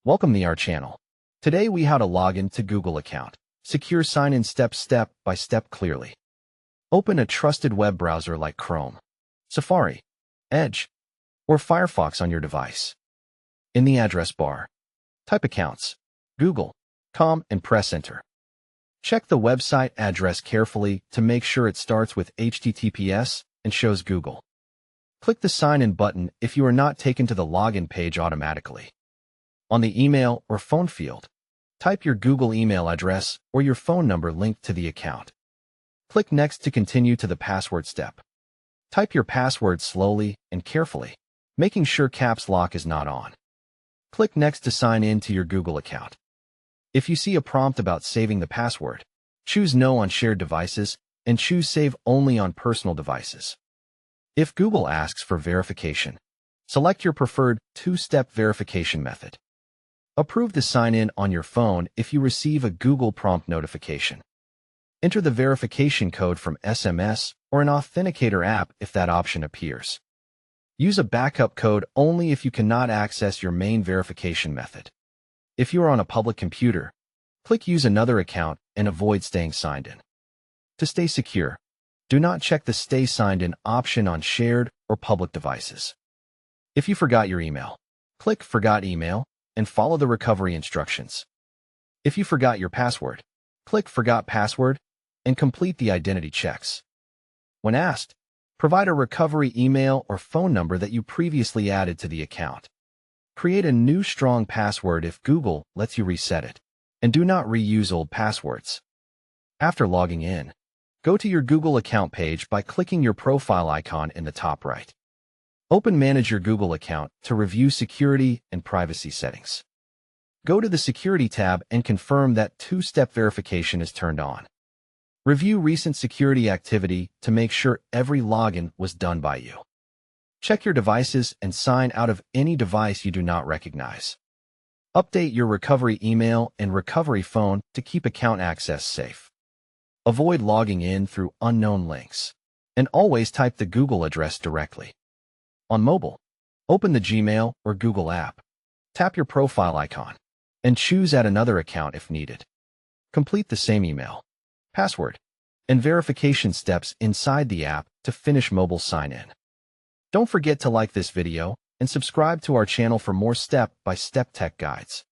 Welcome to our channel. Today we how to log in to Google account. Secure sign-in step by step clearly. Open a trusted web browser like Chrome, Safari, Edge, or Firefox on your device. In the address bar, type accounts, Google.com and press enter. Check the website address carefully to make sure it starts with HTTPS and shows Google. Click the sign in button if you are not taken to the login page automatically. On the email or phone field, type your Google email address or your phone number linked to the account. Click Next to continue to the password step. Type your password slowly and carefully, making sure caps lock is not on. Click Next to sign in to your Google account. If you see a prompt about saving the password, choose No on shared devices and choose Save only on personal devices. If Google asks for verification, select your preferred two-step verification method. Approve the sign-in on your phone if you receive a Google prompt notification. Enter the verification code from SMS or an authenticator app if that option appears. Use a backup code only if you cannot access your main verification method. If you are on a public computer, click Use another account and avoid staying signed in. To stay secure, do not check the Stay Signed In option on shared or public devices. If you forgot your email, click Forgot Email and follow the recovery instructions. If you forgot your password, click Forgot Password and complete the identity checks. When asked, provide a recovery email or phone number that you previously added to the account. Create a new strong password if Google lets you reset it, and do not reuse old passwords. After logging in, go to your Google account page by clicking your profile icon in the top right. Open Manage your Google account to review security and privacy settings. Go to the Security tab and confirm that two-step verification is turned on. Review recent security activity to make sure every login was done by you. Check your devices and sign out of any device you do not recognize. Update your recovery email and recovery phone to keep account access safe. Avoid logging in through unknown links, and always type the Google address directly. On mobile, open the Gmail or Google app, tap your profile icon, and choose Add another account if needed. Complete the same email, password, and verification steps inside the app to finish mobile sign-in. Don't forget to like this video and subscribe to our channel for more step-by-step tech guides.